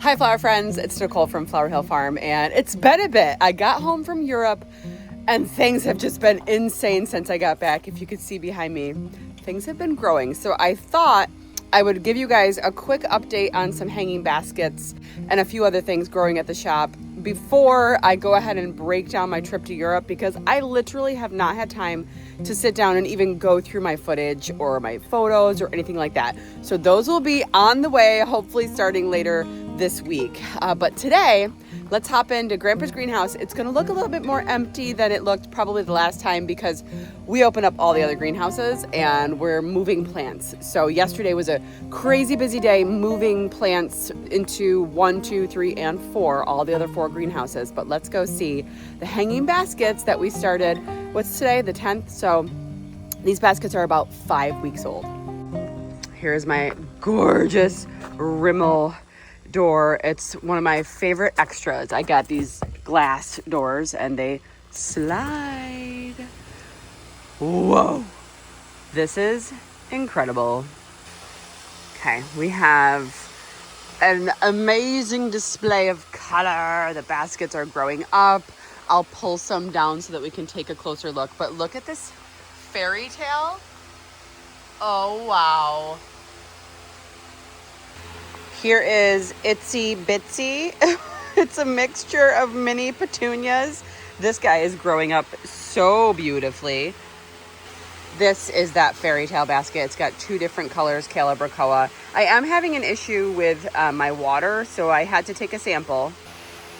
Hi flower friends, it's Nicole from Flower Hill Farm, and it's been a bit. I got home from Europe and things have just been insane since I got back. If you could see behind me, things have been growing. So I thought I would give you guys a quick update on some hanging baskets and a few other things growing at the shop before I go ahead and break down my trip to Europe, because I literally have not had time to sit down and even go through my footage or my photos or anything like that. So those will be on the way, hopefully starting later this week. But today, let's hop into Grandpa's greenhouse. It's going to look a little bit more empty than it looked probably the last time, because we opened up all the other greenhouses and we're moving plants. So yesterday was a crazy busy day moving plants into 1, 2, 3, and 4, all the other 4 greenhouses. But let's go see the hanging baskets that we started. What's today? The 10th. So these baskets are about 5 weeks old. Here's my gorgeous Rimmel door. It's one of my favorite extras. I got these glass doors and they slide. Whoa, this is incredible. Okay, we have an amazing display of color. The baskets are growing up. I'll pull some down so that we can take a closer look, but look at this fairy tale. Oh wow. Here is Itsy Bitsy. It's a mixture of mini petunias. This guy is growing up so beautifully. This is that fairy tale basket. It's got 2 different colors, Calibracoa. I am having an issue with my water, so I had to take a sample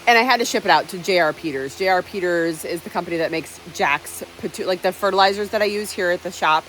and I had to ship it out to J.R. Peters. J.R. Peters is the company that makes Jack's, like the fertilizers that I use here at the shop.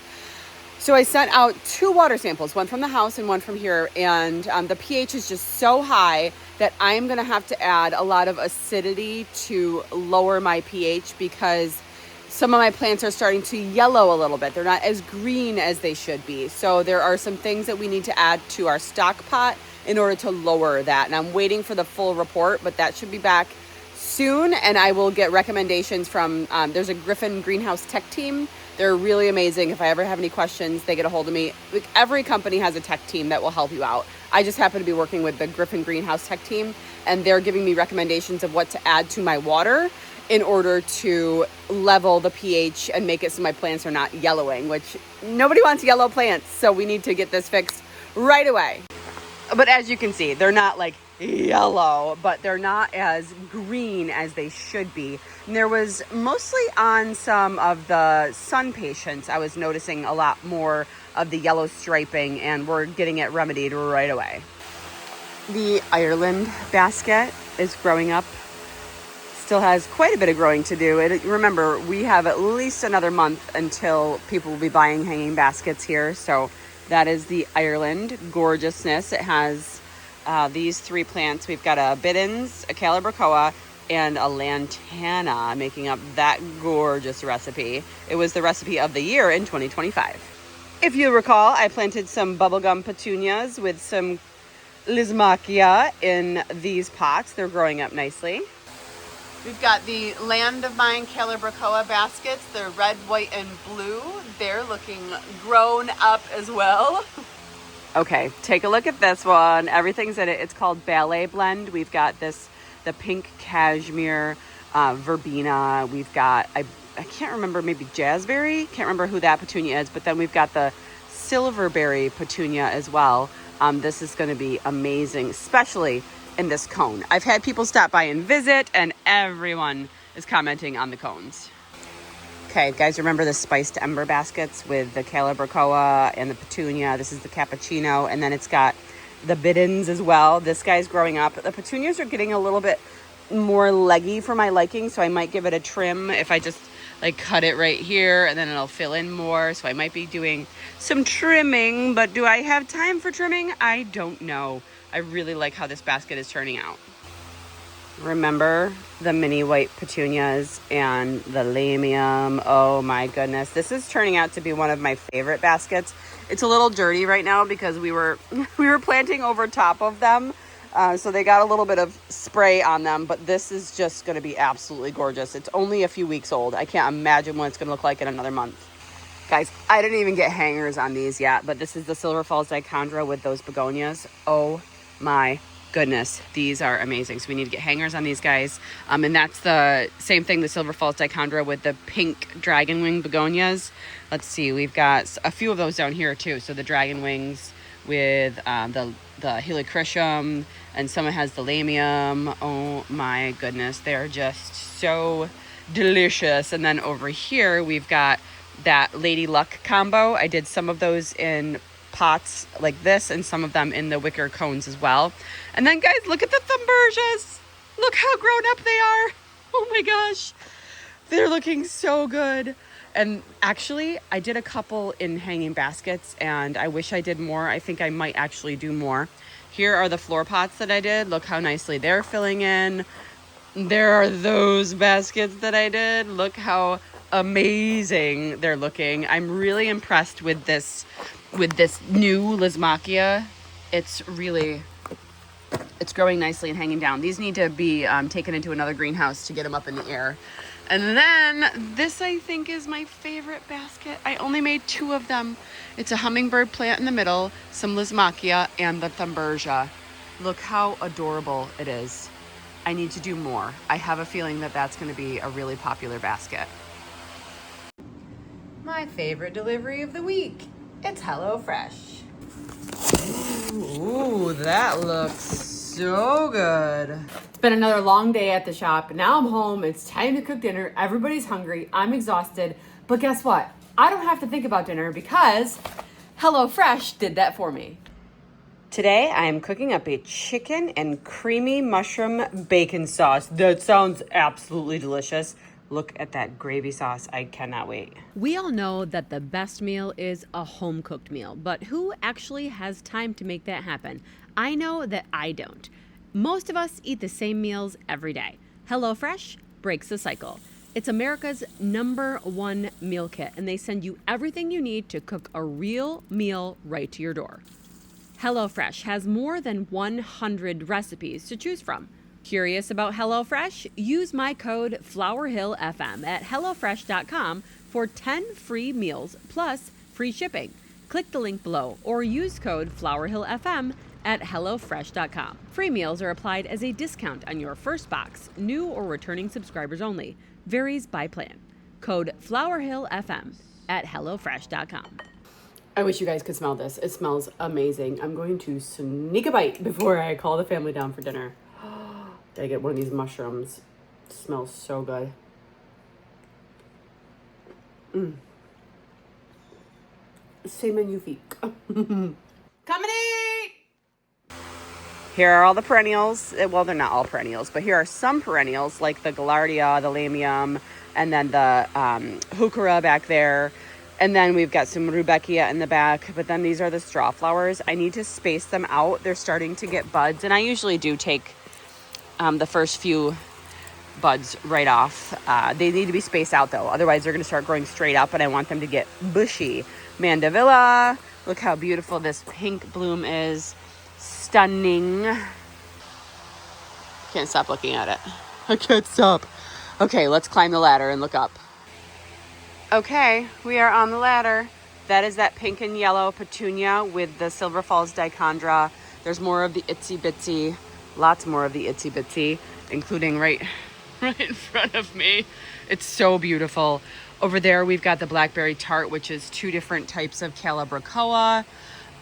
So I sent out 2 water samples, one from the house and one from here, and the pH is just so high that I'm going to have to add a lot of acidity to lower my pH, because some of my plants are starting to yellow a little bit. They're not as green as they should be. So there are some things that we need to add to our stock pot in order to lower that. And I'm waiting for the full report, but that should be back soon. And I will get recommendations from, there's a Griffin Greenhouse Tech team. They're really amazing. If I ever have any questions, they get a hold of me. Like, every company has a tech team that will help you out. I just happen to be working with the Griffin Greenhouse Tech team, and they're giving me recommendations of what to add to my water in order to level the pH and make it so my plants are not yellowing, which nobody wants yellow plants. So we need to get this fixed right away. But as you can see, they're not like yellow, but they're not as green as they should be. And there was mostly on some of the sun patients, I was noticing a lot more of the yellow striping, and we're getting it remedied right away. The Ireland basket is growing up. Still has quite a bit of growing to do. Remember, we have at least another month until people will be buying hanging baskets here. So that is the Ireland gorgeousness. It has these 3 plants. We've got a Biddens, a Calibracoa, and a Lantana making up that gorgeous recipe. It was the recipe of the year in 2025. If you recall, I planted some bubblegum petunias with some Lismachia in these pots. They're growing up nicely. We've got the Land of Mine Calibracoa baskets. They're red, white, and blue. They're looking grown up as well. Okay, take a look at this one. Everything's in it. It's called Ballet Blend. We've got the pink cashmere verbena. We've got, I can't remember, maybe jazzberry. Can't remember who that petunia is. But then we've got the silverberry petunia as well. This is going to be amazing, especially in this cone. I've had people stop by and visit, and everyone is commenting on the cones. Okay, guys, remember the spiced ember baskets with the Calibracoa and the petunia? This is the cappuccino, and then it's got the Biddens as well. This guy's growing up. The petunias are getting a little bit more leggy for my liking, so I might give it a trim if I just like cut it right here, and then it'll fill in more. So I might be doing some trimming, but do I have time for trimming? I don't know. I really like how this basket is turning out. Remember the mini white petunias and the lamium. Oh my goodness. This is turning out to be one of my favorite baskets. It's a little dirty right now because we were planting over top of them. So they got a little bit of spray on them, but this is just going to be absolutely gorgeous. It's only a few weeks old. I can't imagine what it's going to look like in another month. Guys, I didn't even get hangers on these yet, but this is the Silver Falls Dichondra with those begonias. Oh my goodness, these are amazing. So we need to get hangers on these guys. And that's the same thing, the Silver Falls dichondra with the pink dragon wing begonias. Let's see, we've got a few of those down here too. So the dragon wings with the helichrysum, and someone has the lamium. Oh my goodness, they're just so delicious. And then over here we've got that Lady Luck combo. I did some of those in pots like this and some of them in the wicker cones as well. And then guys, look at the thumbergias. Look how grown up they are. Oh my gosh, they're looking so good. And actually I did a couple in hanging baskets and I wish I did more. I think I might actually do more. Here are the floor pots that I did. Look how nicely they're filling in. There are those baskets that I did. Look how amazing they're looking. I'm really impressed with this new Lismachia. It's growing nicely and hanging down. These need to be taken into another greenhouse to get them up in the air. And then this, I think, is my favorite basket. I only made 2 of them. It's a hummingbird plant in the middle, some Lismachia, and the thumbergia. Look how adorable it is. I need to do more. I have a feeling that that's going to be a really popular basket. My favorite delivery of the week. It's HelloFresh. Ooh, that looks so good. It's been another long day at the shop. Now I'm home. It's time to cook dinner. Everybody's hungry. I'm exhausted. But guess what? I don't have to think about dinner because HelloFresh did that for me. Today I am cooking up a chicken and creamy mushroom bacon sauce. That sounds absolutely delicious. Look at that gravy sauce. I cannot wait. We all know that the best meal is a home-cooked meal, but who actually has time to make that happen? I know that I don't. Most of us eat the same meals every day. HelloFresh breaks the cycle. It's America's #1 meal kit, and they send you everything you need to cook a real meal right to your door. HelloFresh has more than 100 recipes to choose from. Curious about HelloFresh? Use my code FlowerHillFM at HelloFresh.com for 10 free meals plus free shipping. Click the link below or use code FlowerHillFM at HelloFresh.com. Free meals are applied as a discount on your first box, new or returning subscribers only. Varies by plan. Code FlowerHillFM at HelloFresh.com. I wish you guys could smell this. It smells amazing. I'm going to sneak a bite before I call the family down for dinner. Gotta get one of these mushrooms. It smells so good. C'est magnifique. Come and eat! Here are all the perennials. Well, they're not all perennials, but here are some perennials like the gaillardia, the lamium, and then the heuchera back there. And then we've got some rudbeckia in the back, but then these are the straw flowers. I need to space them out. They're starting to get buds, and I usually do take the first few buds right off. They need to be spaced out though, otherwise they're going to start growing straight up, and I want them to get bushy. Mandevilla, look how beautiful this pink bloom is. Stunning. Can't stop looking at it. I can't stop. Okay, let's climb the ladder and look up. Okay, we are on the ladder. That is that pink and yellow petunia with the Silver Falls dichondra. There's more of the itsy bitsy, lots more of the itsy bitsy, including right in front of me. It's so beautiful. Over there, we've got the blackberry tart, which is 2 different types of calibrachoa.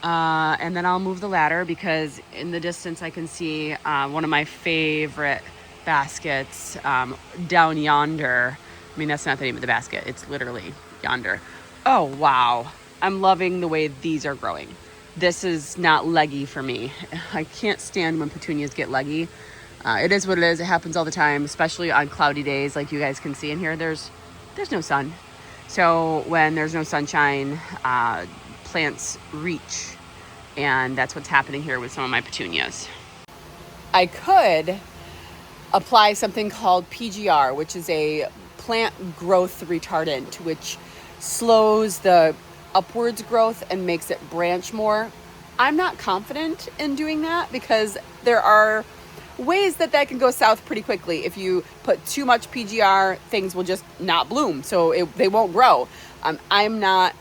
And then I'll move the ladder because in the distance I can see one of my favorite baskets down yonder. I mean, that's not the name of the basket. It's literally yonder. Oh, wow. I'm loving the way these are growing. This is not leggy for me. I can't stand when petunias get leggy. It is what it is. It happens all the time, especially on cloudy days like you guys can see in here. There's no sun. So when there's no sunshine, plants reach. And that's what's happening here with some of my petunias. I could apply something called PGR, which is a plant growth retardant, which slows the upwards growth and makes it branch more. I'm not confident in doing that because there are ways that can go south pretty quickly. If you put too much PGR, things will just not bloom, so they won't grow. I'm not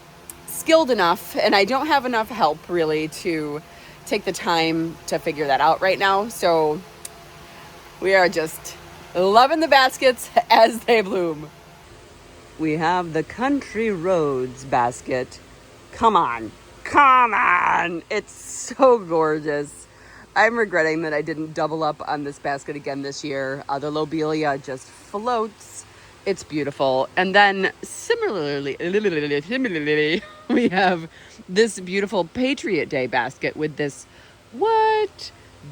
skilled enough, and I don't have enough help really to take the time to figure that out right now. So we are just loving the baskets as they bloom. We have the Country Roads basket. Come on. It's so gorgeous. I'm regretting that I didn't double up on this basket again this year. The lobelia just floats. It's beautiful. And then similarly, we have this beautiful Patriot Day basket with this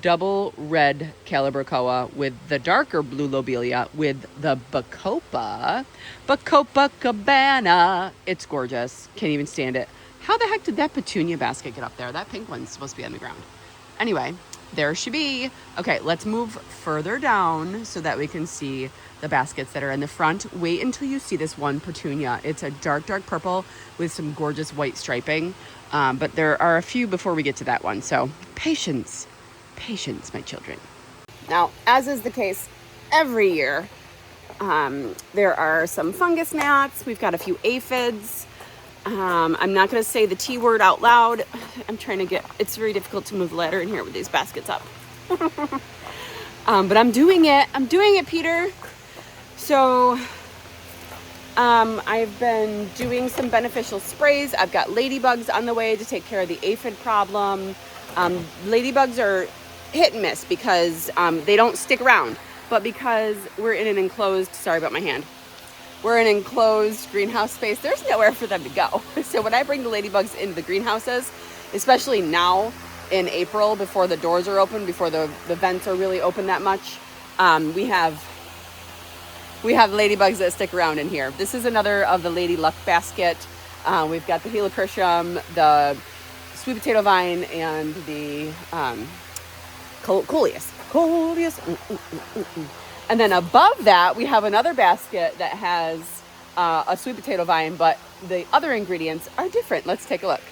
double red calibrachoa with the darker blue lobelia with the Bacopa cabana. It's gorgeous. Can't even stand it. How the heck did that petunia basket get up there? That pink one's supposed to be on the ground. Anyway, there she be. Okay, let's move further down so that we can see the baskets that are in the front. Wait until you see this one petunia. It's a dark purple with some gorgeous white striping. But there are a few before we get to that one. So patience, my children. Now, as is the case every year, there are some fungus gnats. We've got a few aphids. I'm not going to say the T word out loud. It's very difficult to move the ladder in here with these baskets up. But I'm doing it, Peter. So, I've been doing some beneficial sprays. I've got ladybugs on the way to take care of the aphid problem. Ladybugs are hit and miss because they don't stick around. But because we're in an enclosed, sorry about my hand. We're in an enclosed greenhouse space, there's nowhere for them to go. So when I bring the ladybugs into the greenhouses, especially now in April before the doors are open, before the vents are really open that much, we have ladybugs that stick around in here. This is another of the Lady Luck basket. We've got the helichrysum, the sweet potato vine, and the coleus. And then above that, we have another basket that has a sweet potato vine, but the other ingredients are different. Let's take a look.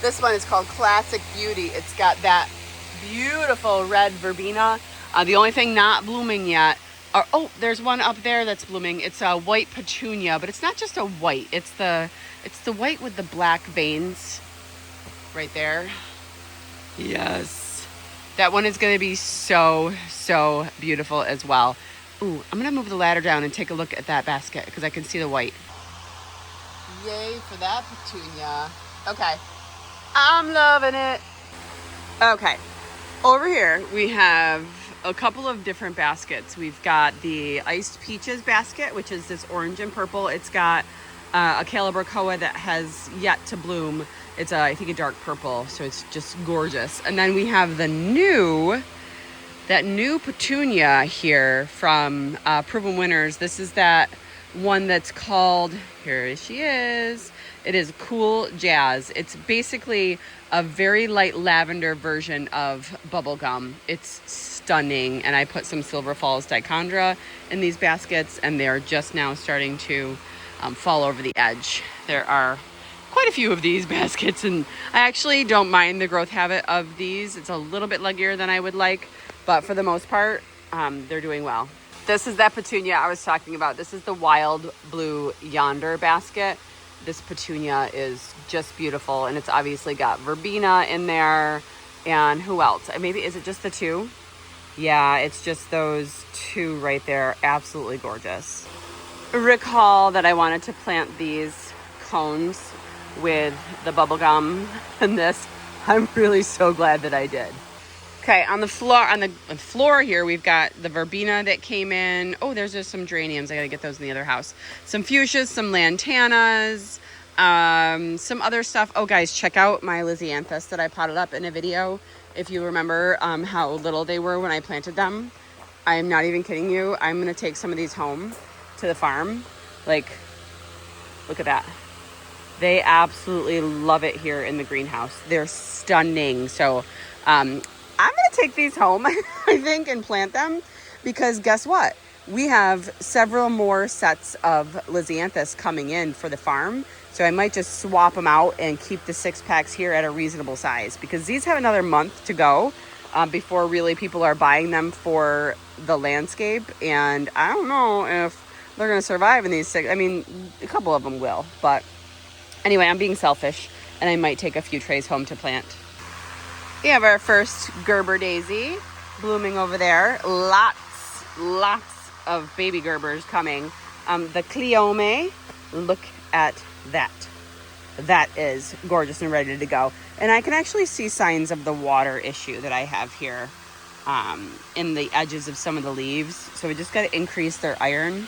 This one is called Classic Beauty. It's got that beautiful red verbena. The only thing not blooming yet, there's one up there that's blooming. It's a white petunia, but it's not just a white. It's the white with the black veins right there. Yes. That one is going to be so beautiful as well. Ooh, I'm going to move the ladder down and take a look at that basket because I can see the white. Yay for that petunia. Okay. I'm loving it. Okay. Over here, we have a couple of different baskets. We've got the Iced Peaches basket, which is this orange and purple. It's got a calibrachoa that has yet to bloom. It's I think a dark purple, so it's just gorgeous. And then we have that new petunia here from Proven Winners. This is that one that's called, here she is. It is Cool Jazz. It's basically a very light lavender version of bubblegum. It's stunning. And I put some Silver Falls dichondra in these baskets, and they're just now starting to fall over the edge. There are quite a few of these baskets, and I actually don't mind the growth habit of these. It's a little bit leggier than I would like, but for the most part, they're doing well. This is that petunia I was talking about. This is the Wild Blue Yonder basket. This petunia is just beautiful, and it's obviously got verbena in there. And who else? Maybe, is it just the two? Yeah, it's just those two right there. Absolutely gorgeous. Recall that I wanted to plant these cones with the bubblegum and this. I'm really so glad that I did. Okay, on the floor here, we've got the verbena that came in. Oh, there's just some geraniums. I gotta get those in the other house. Some fuchsias, some lantanas, some other stuff. Oh, guys, check out my lisianthus that I potted up in a video. If you remember how little they were when I planted them. I'm not even kidding you. I'm gonna take some of these home to the farm. Like, look at that. They absolutely love it here in the greenhouse. They're stunning. So, I'm going to take these home, I think, and plant them because guess what? We have several more sets of lisianthus coming in for the farm. So I might just swap them out and keep the 6-packs here at a reasonable size because these have another month to go before really people are buying them for the landscape. And I don't know if they're going to survive in these 6. I mean, a couple of them will. But anyway, I'm being selfish and I might take a few trays home to plant. We have our first Gerber daisy blooming over there. Lots of baby Gerbers coming. The Cleome, look at that. That is gorgeous and ready to go. And I can actually see signs of the water issue that I have here in the edges of some of the leaves. So we just got to increase their iron.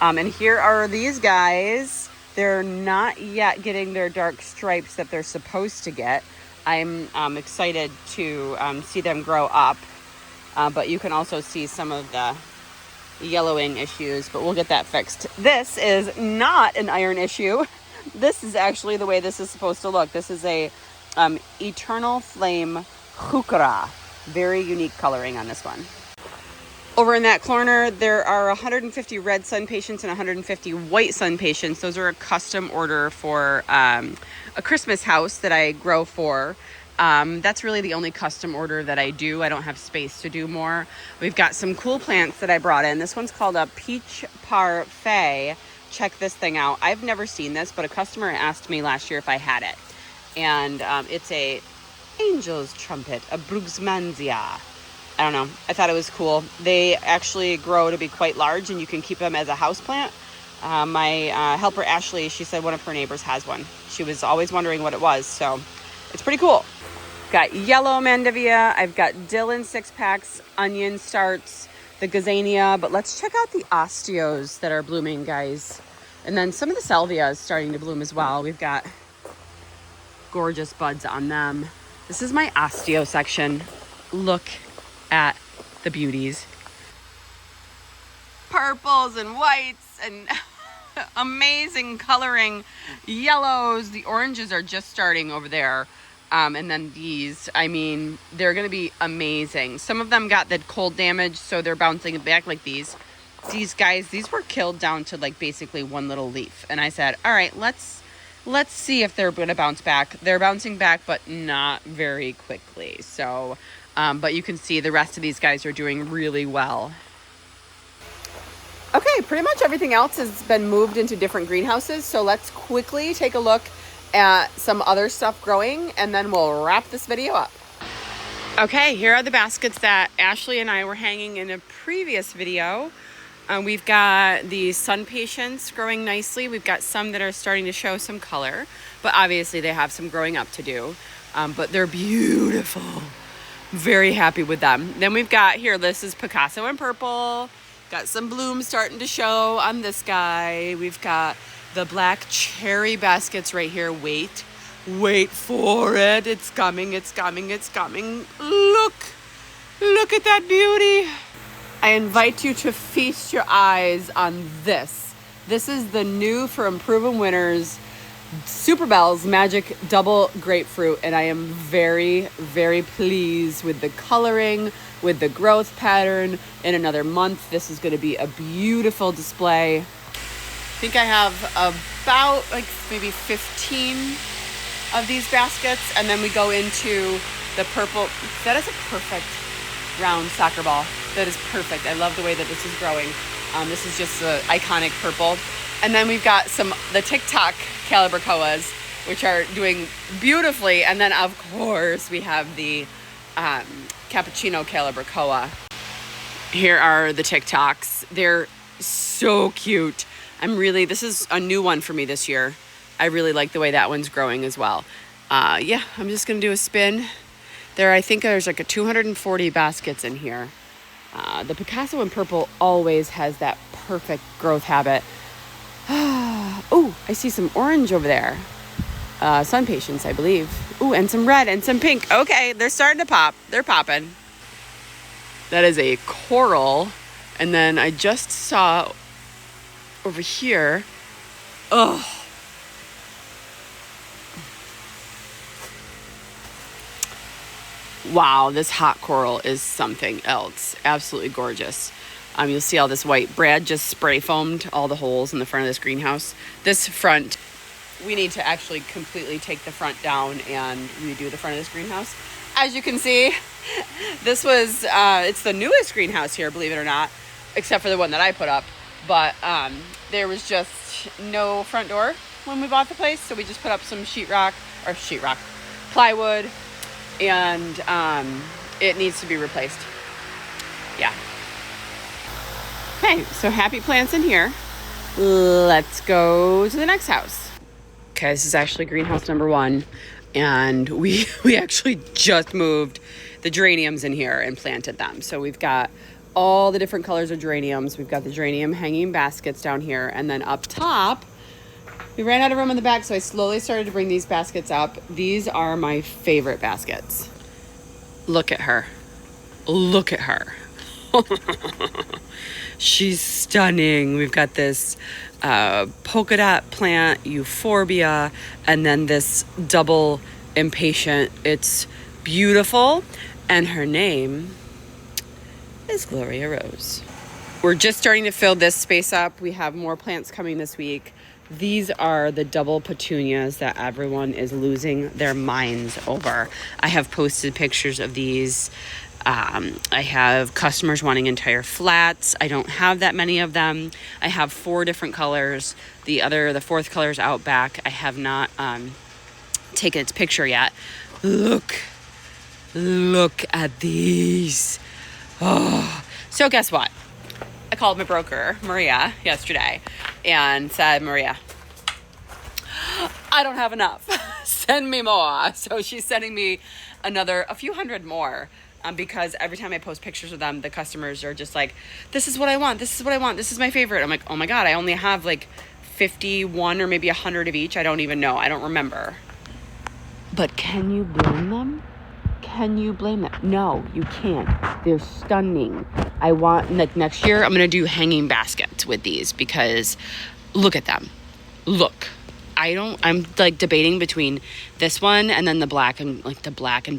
And here are these guys. They're not yet getting their dark stripes that they're supposed to get. I'm excited to see them grow up, but you can also see some of the yellowing issues, but we'll get that fixed. This is not an iron issue. This is actually the way this is supposed to look. This is a Eternal Flame Heuchera. Very unique coloring on this one. Over in that corner, there are 150 red sun patients and 150 white sun patients. Those are a custom order for a Christmas house that I grow for. That's really the only custom order that I do. I don't have space to do more. We've got some cool plants that I brought in. This one's called a peach parfait. Check this thing out. I've never seen this, but a customer asked me last year if I had it. And it's a angel's trumpet, a Brugsmansia. I don't know. I thought it was cool. They actually grow to be quite large, and you can keep them as a house plant. My helper Ashley, she said one of her neighbors has one. She was always wondering what it was, so it's pretty cool. Got yellow mandevilla. I've got Dylan 6-packs, onion starts, the gazania, but let's check out the osteos that are blooming, guys. And then some of the salvia is starting to bloom as well. We've got gorgeous buds on them. This is my osteo section. Look at the beauties. Purples and whites and amazing coloring. Yellows. The oranges are just starting over there. And then these, I mean, they're going to be amazing. Some of them got the cold damage, so they're bouncing back like these. These guys, these were killed down to like basically one little leaf. And I said, all right, let's see if they're going to bounce back. They're bouncing back, but not very quickly. So, but you can see the rest of these guys are doing really well. Okay, pretty much everything else has been moved into different greenhouses. So let's quickly take a look at some other stuff growing, and then we'll wrap this video up. Okay, here are the baskets that Ashley and I were hanging in a previous video. We've got the sun patients growing nicely. We've got some that are starting to show some color, but obviously they have some growing up to do. But they're beautiful. Very happy with them. Then we've got here, this is Picasso in purple. Got some blooms starting to show on this guy. We've got the black cherry baskets right here. Wait for it. It's coming. Look at that beauty. I invite you to feast your eyes on this. This is the new From Proven Winners Super Bells Magic Double Grapefruit, and I am very, very pleased with the coloring, with the growth pattern. In another month, this is going to be a beautiful display. I think I have about like maybe 15 of these baskets, and then we go into the purple. That is a perfect round soccer ball. That is perfect. I love the way that this is growing. This is just the iconic purple. And then we've got the TikTok calibrachoas, which are doing beautifully. And then of course we have the cappuccino calibrachoa. Here are the TikToks. They're so cute. This is a new one for me this year. I really like the way that one's growing as well. Yeah, I'm just gonna do a spin. I think there's like 240 baskets in here. The Picasso in purple always has that perfect growth habit. Oh, I see some orange over there. Sun patients, I believe. Oh, and some red and some pink. Okay, they're starting to pop. They're popping. That is a coral. And then I just saw over here. Oh. Wow, this hot coral is something else. Absolutely gorgeous. You'll see all this white. Brad just spray foamed all the holes in the front of this greenhouse. This front, we need to actually completely take the front down and redo the front of this greenhouse. As you can see, this was, it's the newest greenhouse here, believe it or not, except for the one that I put up. But there was just no front door when we bought the place, so we just put up some plywood, and it needs to be replaced. Yeah. Okay, so happy plants in here. Let's go to the next house. Okay, this is actually greenhouse number 1, and we actually just moved the geraniums in here and planted them. So we've got all the different colors of geraniums. We've got the geranium hanging baskets down here, and then up top, we ran out of room in the back, so I slowly started to bring these baskets up. These are my favorite baskets. Look at her. Look at her. She's stunning. We've got this polka dot plant, euphorbia, and then this double impatient. It's beautiful, and her name is Gloria Rose. We're just starting to fill this space up. We have more plants coming this week. These are the double petunias that everyone is losing their minds over. I have posted pictures of these. I have customers wanting entire flats. I don't have that many of them. I have 4 different colors. The 4th color is out back. I have not taken its picture yet. Look at these. Oh, so guess what? I called my broker, Maria, yesterday and said, Maria, I don't have enough. Send me more. So she's sending me a few hundred more. Because every time I post pictures of them, the customers are just like, this is what I want. This is what I want. This is my favorite. I'm like, oh my God, I only have like 51 or maybe 100 of each. I don't even know. I don't remember. But can you blame them? Can you blame them? No, you can't. They're stunning. I want, next year, I'm going to do hanging baskets with these because look at them. Look. I'm like debating between this one and then the black and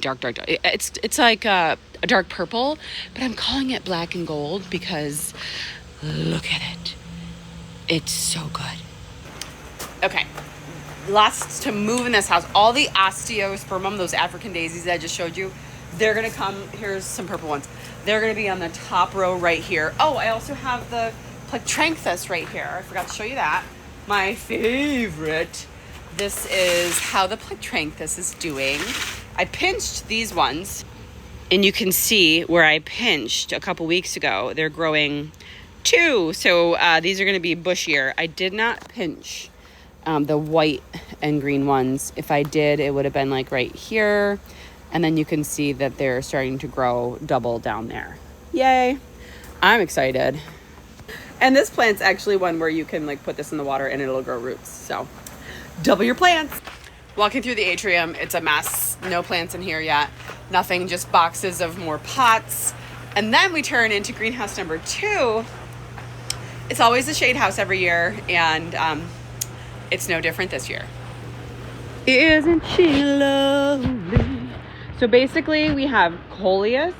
dark. It's like a dark purple, but I'm calling it black and gold because look at it. It's so good. Okay. Lots to move in this house. All the osteospermum, those African daisies that I just showed you, they're going to come. Here's some purple ones. They're going to be on the top row right here. Oh, I also have the Plectranthus right here. I forgot to show you that. My favorite. This is how the Plectranthus is doing. I pinched these ones, and you can see where I pinched a couple weeks ago. They're growing 2, so these are going to be bushier. I did not pinch the white and green ones. If I did, it would have been like right here, and then you can see that they're starting to grow double down there. Yay! I'm excited. And this plant's actually one where you can like put this in the water and it'll grow roots. So double your plants. Walking through the atrium, it's a mess. No plants in here yet. Nothing, just boxes of more pots. And then we turn into greenhouse number 2. It's always a shade house every year, and it's no different this year. Isn't she lovely? So basically we have coleus,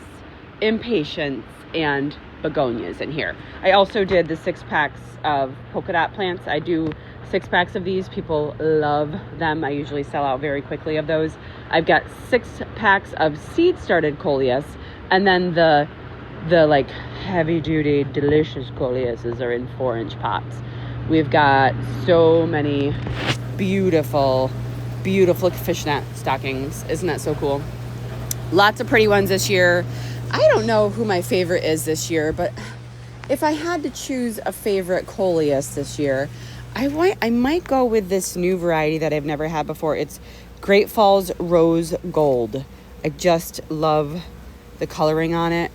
impatiens, and begonias in here. I also did the 6 packs of polka dot plants. I do 6 packs of these. People love them. I usually sell out very quickly of those. I've got 6 packs of seed started coleus, and then the like heavy duty delicious coleuses are in 4-inch pots. We've got so many beautiful fishnet stockings. Isn't that so cool? Lots of pretty ones this year. I don't know who my favorite is this year, but if I had to choose a favorite coleus this year, I might go with this new variety that I've never had before. It's Great Falls Rose Gold. I just love the coloring on it.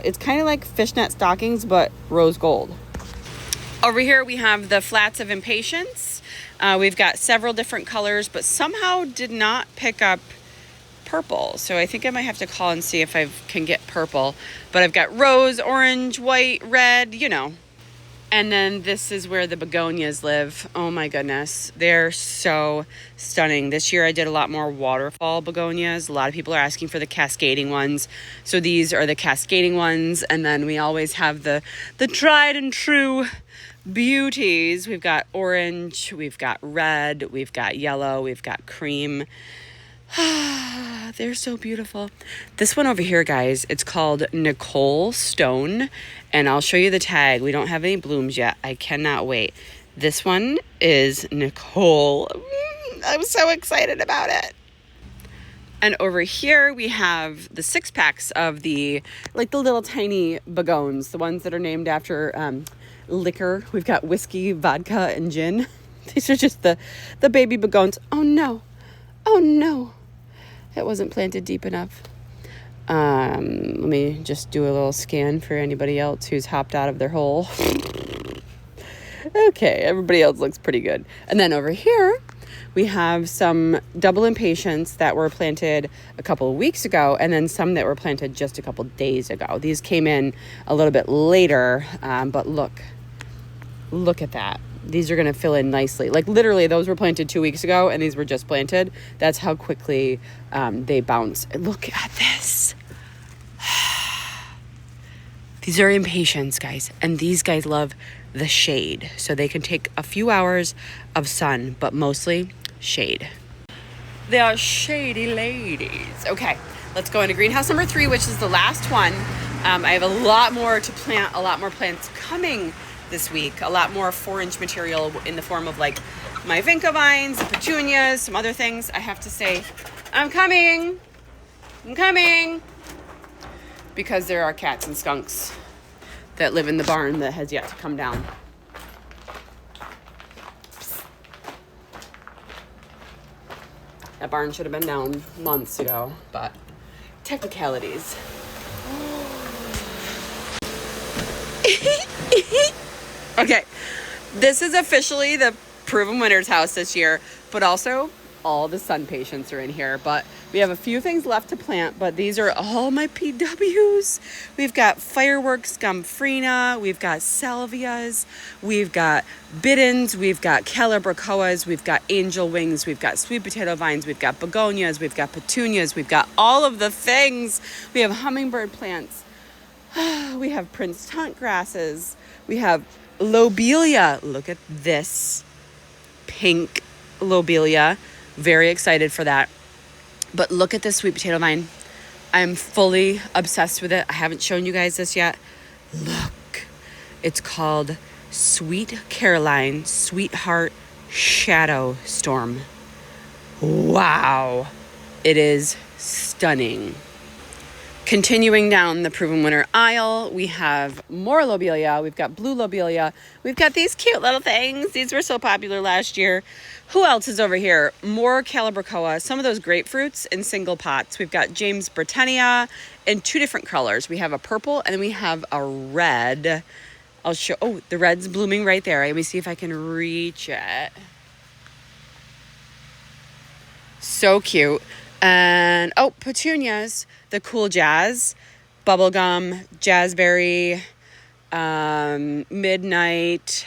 It's kind of like fishnet stockings, but rose gold. Over here we have the flats of impatiens. We've got several different colors, but somehow did not pick up purple. So I think I might have to call and see if I can get purple. But I've got rose, orange, white, red, you know. And then this is where the begonias live. Oh my goodness. They're so stunning. This year I did a lot more waterfall begonias. A lot of people are asking for the cascading ones. So these are the cascading ones. And then we always have the tried and true beauties. We've got orange, we've got red, we've got yellow, we've got cream. They're so beautiful. This one over here, guys, it's called Nicole Stone, and I'll show you the tag. We don't have any blooms yet. I cannot wait. This one is Nicole. I'm so excited about it. And over here we have the 6-packs of the little tiny begonias, the ones that are named after liquor. We've got whiskey, vodka, and gin. These are just the baby begonias. Oh no, it wasn't planted deep enough. Let me just do a little scan for anybody else who's hopped out of their hole. Okay, everybody else looks pretty good. And then over here, we have some double impatiens that were planted a couple of weeks ago, and then some that were planted just a couple days ago. These came in a little bit later, but look at that. These are going to fill in nicely. Like literally, those were planted 2 weeks ago, and these were just planted. That's how quickly they bounce. Look at this. These are impatiens, guys, and these guys love the shade, so they can take a few hours of sun, but mostly shade. They are shady ladies. Okay, let's go into greenhouse number 3, which is the last one. I have a lot more to plant, a lot more plants coming this week, a lot more 4-inch material in the form of like my vinca vines, the petunias, some other things. I have to say, I'm coming, because there are cats and skunks that live in the barn that has yet to come down. That barn should have been down months ago, but technicalities. Okay, this is officially the Proven Winners house this year, but also all the sun patients are in here. But we have a few things left to plant, but these are all my PWs. We've got Fireworks Gumfrina, we've got Salvias, we've got Biddens, we've got Calibrachoas, we've got Angel Wings, we've got Sweet Potato Vines, we've got Begonias, we've got Petunias, we've got all of the things. We have hummingbird plants. We have Prince Tunt grasses. We have Lobelia. Look at this pink Lobelia. Very excited for that. But look at this sweet potato vine. I'm fully obsessed with it. I haven't shown you guys this yet. Look. It's called Sweet Caroline Sweetheart Shadow Storm. Wow. It is stunning. Continuing down the Proven Winner aisle, we have more lobelia. We've got blue lobelia. We've got these cute little things. These were so popular last year. Who else is over here? More Calibrachoa. Some of those grapefruits in single pots. We've got James Britannia in 2 different colors. We have a purple and then we have a red. I'll show. Oh, the red's blooming right there. Let me see if I can reach it. So cute. And oh, petunias, the cool jazz, bubblegum, jazzberry, midnight.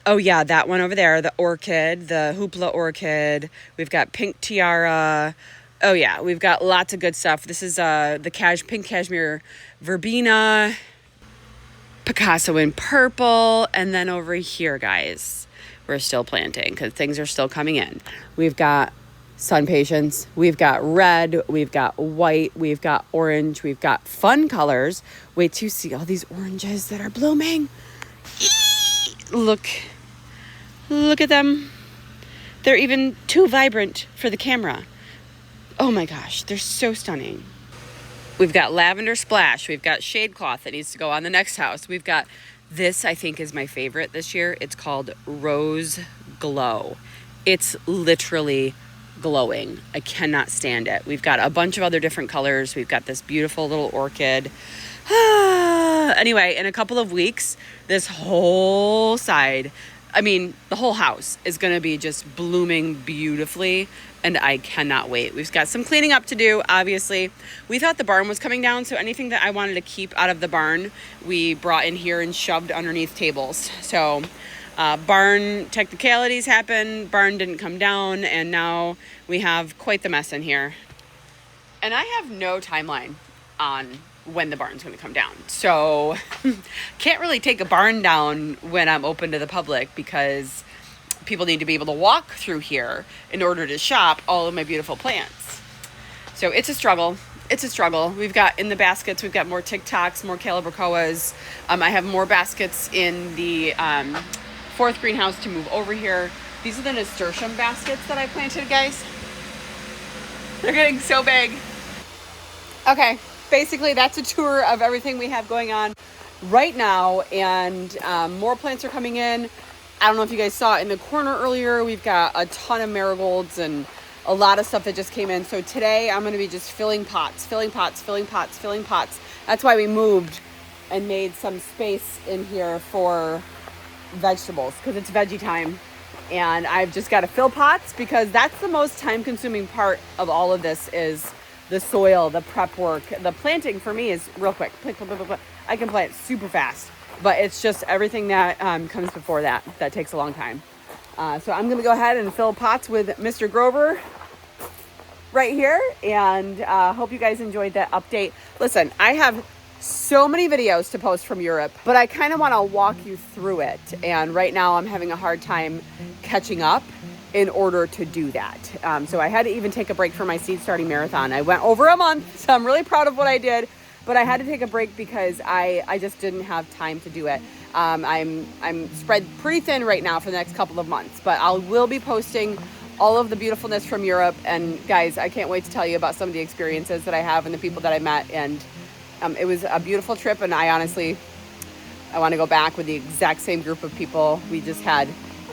Oh yeah, that one over there, the orchid, the hoopla orchid. We've got pink tiara. Oh yeah, we've got lots of good stuff. This is the pink cashmere verbena, Picasso in purple, and then over here, guys, we're still planting because things are still coming in. We've got sun patience, we've got red, we've got white, we've got orange, we've got fun colors. Wait till you see all these oranges that are blooming. Look at them. They're even too vibrant for the camera. Oh my gosh, they're so stunning. We've got lavender splash. We've got shade cloth that needs to go on the next house. We've got this, I think is my favorite this year. It's called Rose Glow. It's literally glowing. I cannot stand it. We've got a bunch of other different colors. We've got this beautiful little orchid. Anyway, in a couple of weeks, this whole side, the whole house is going to be just blooming beautifully, and I cannot wait. We've got some cleaning up to do, obviously. We thought the barn was coming down, so anything that I wanted to keep out of the barn, we brought in here and shoved underneath tables. So barn technicalities happened, barn didn't come down, and now we have quite the mess in here. And I have no timeline on when the barn's going to come down. So can't really take a barn down when I'm open to the public because people need to be able to walk through here in order to shop all of my beautiful plants. So it's a struggle. It's a struggle. We've got in the baskets, we've got more TikToks, more Calibrachoas. I have more baskets in the fourth greenhouse to move over here. These are the nasturtium baskets that I planted, guys. They're getting so big. Okay, basically that's a tour of everything we have going on right now, and more plants are coming in. I don't know if you guys saw it in the corner earlier. We've got a ton of marigolds and a lot of stuff that just came in. So today I'm going to be just filling pots. That's why we moved and made some space in here for vegetables, because it's veggie time. And I've just got to fill pots, because that's the most time consuming part of all of this is the soil, the prep work. The planting for me is real quick. I can plant super fast, but it's just everything that comes before that takes a long time. So I'm going to go ahead and fill pots with Mr. Grover right here, and hope you guys enjoyed that update. Listen, I have so many videos to post from Europe, but I kind of want to walk you through it. And right now I'm having a hard time catching up in order to do that. So I had to even take a break from my seed starting marathon. I went over a month, so I'm really proud of what I did, but I had to take a break because I just didn't have time to do it. I'm spread pretty thin right now for the next couple of months, but I will be posting all of the beautifulness from Europe. And guys, I can't wait to tell you about some of the experiences that I have and the people that I met. And it was a beautiful trip, and I want to go back with the exact same group of people. We just had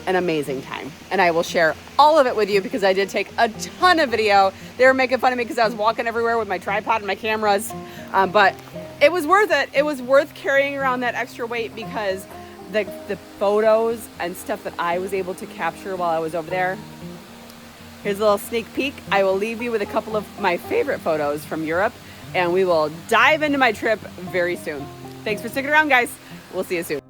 an amazing time, and I will share all of it with you because I did take a ton of video. They were making fun of me because I was walking everywhere with my tripod and my cameras, but it was worth it. It was worth carrying around that extra weight because the photos and stuff that I was able to capture while I was over there. Here's a little sneak peek. I will leave you with a couple of my favorite photos from Europe, and we will dive into my trip very soon. Thanks for sticking around, guys. We'll see you soon.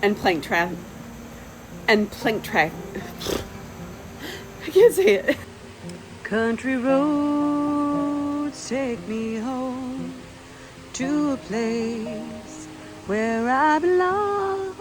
And plank trap. I can't say it. Country roads take me home to a place where I belong.